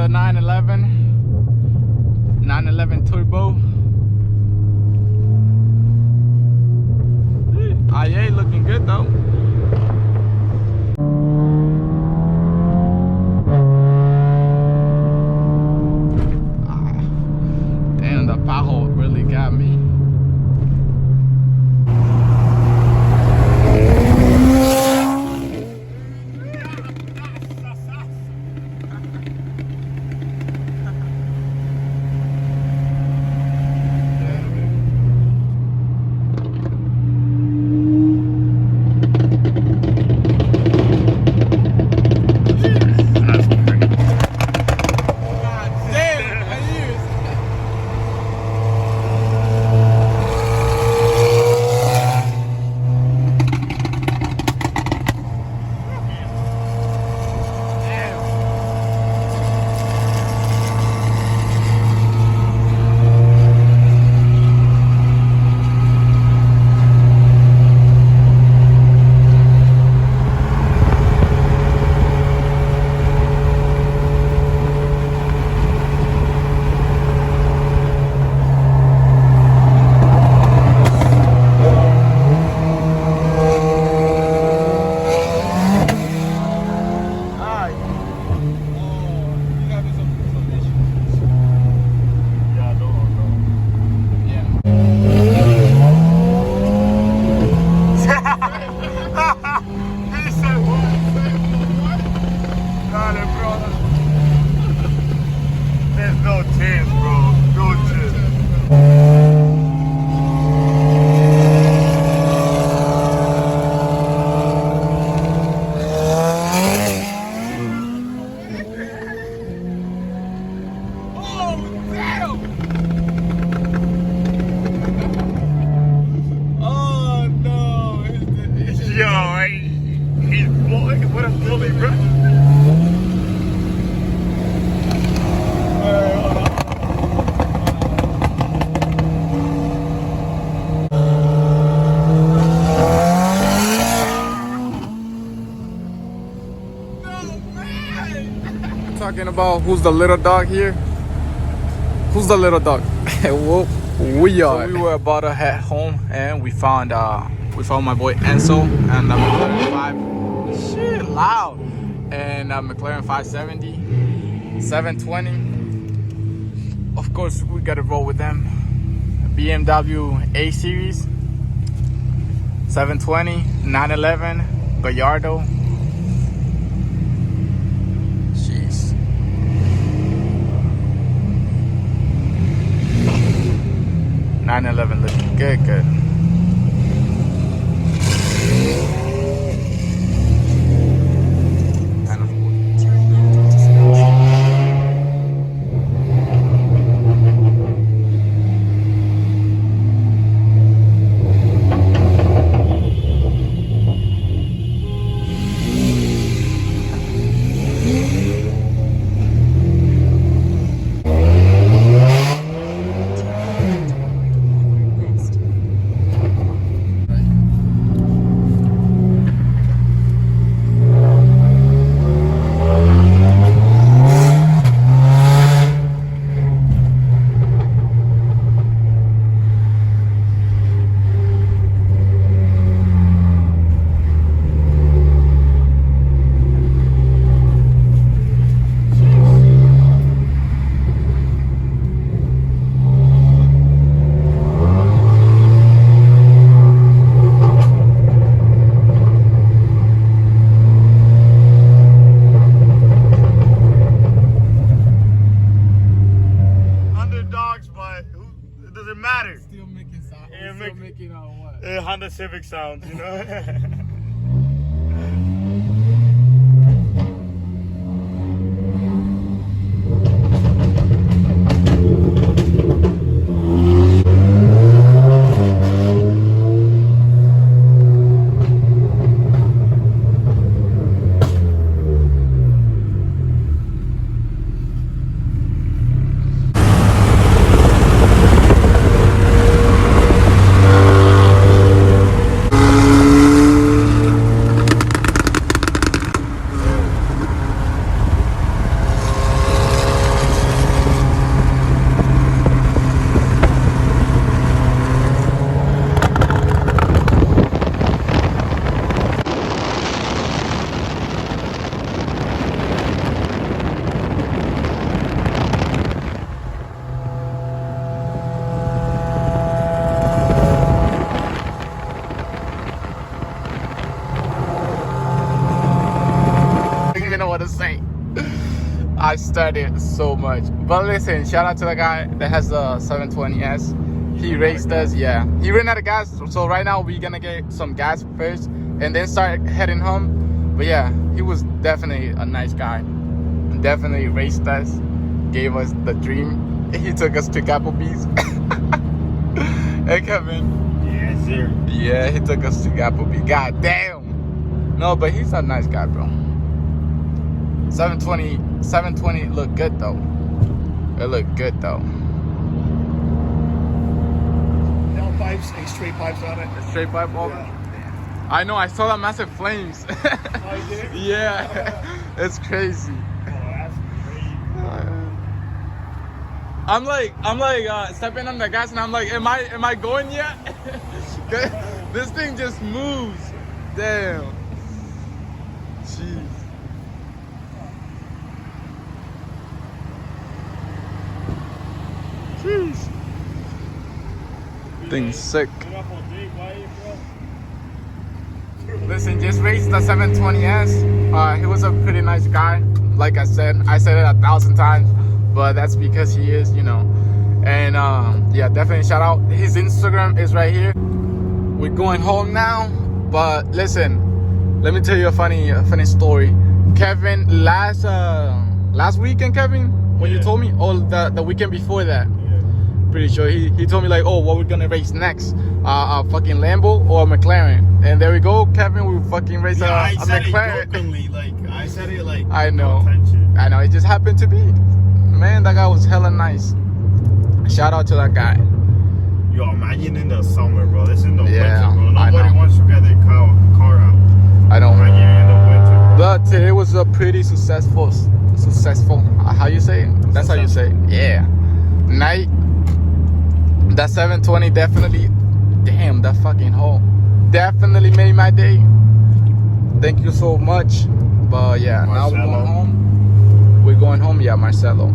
the 911 Turbo. IA looking good though. Damn, the pothole really got me. Talking about who's the little dog here? Who's the little dog? Well, we are. So we were about to head home, and we found my boy Enzo and the McLaren 5. Shit, loud. And McLaren 570, 720. Of course, we gotta roll with them. BMW A series, 720, 911, Gallardo. 911 looking good. Honda Civic sounds, you know. what to say. I studied so much. But listen, shout out to the guy that has the 720S. He raced us, yeah. He ran out of gas, so right now we're gonna get some gas first and then start heading home. But yeah, he was definitely a nice guy. Definitely raced us, gave us the dream. He took us to Gapplebees. Hey, Kevin. Yes, sir. Yeah, he took us to Gapplebees. God damn. No, but he's a nice guy, bro. 720 look good though. It looked good though. No pipes, a straight pipes on it. The straight pipe over. Yeah. I know. I saw that massive flames. Oh, you did? Yeah, it's crazy. Oh, that's crazy. I'm like stepping on the gas and I'm like, am I going yet? This thing just moves. Damn. Jeez. Jeez. Thing's sick. Get up on Jake, why you, bro? Listen, just raced the 720S. He was a pretty nice guy. Like I said it 1,000 times, but that's because he is, you know. And yeah, definitely shout out. His Instagram is right here. We're going home now, but listen, let me tell you a funny story. Kevin, last weekend, Kevin, when you told me, the weekend before that, pretty sure he told me like, oh, what we're gonna race next, a fucking Lambo or a McLaren. And there we go, Kevin, we fucking race a McLaren. Jokingly, like I said it like I know, no tension. I know, it just happened to be. Man, that guy was hella nice. Shout out to that guy. Yo, imagine in the summer, bro. This is in the Yeah, winter, bro. I Nobody know. wants to get their car out. I don't know. Imagine in the winter, bro. But today was a pretty successful, how you say it? That's how you say it. Yeah. Night. That 720 definitely, damn, that fucking hole definitely made my day. Thank you so much. But yeah, now we're going home. We're going home, yeah, Marcelo.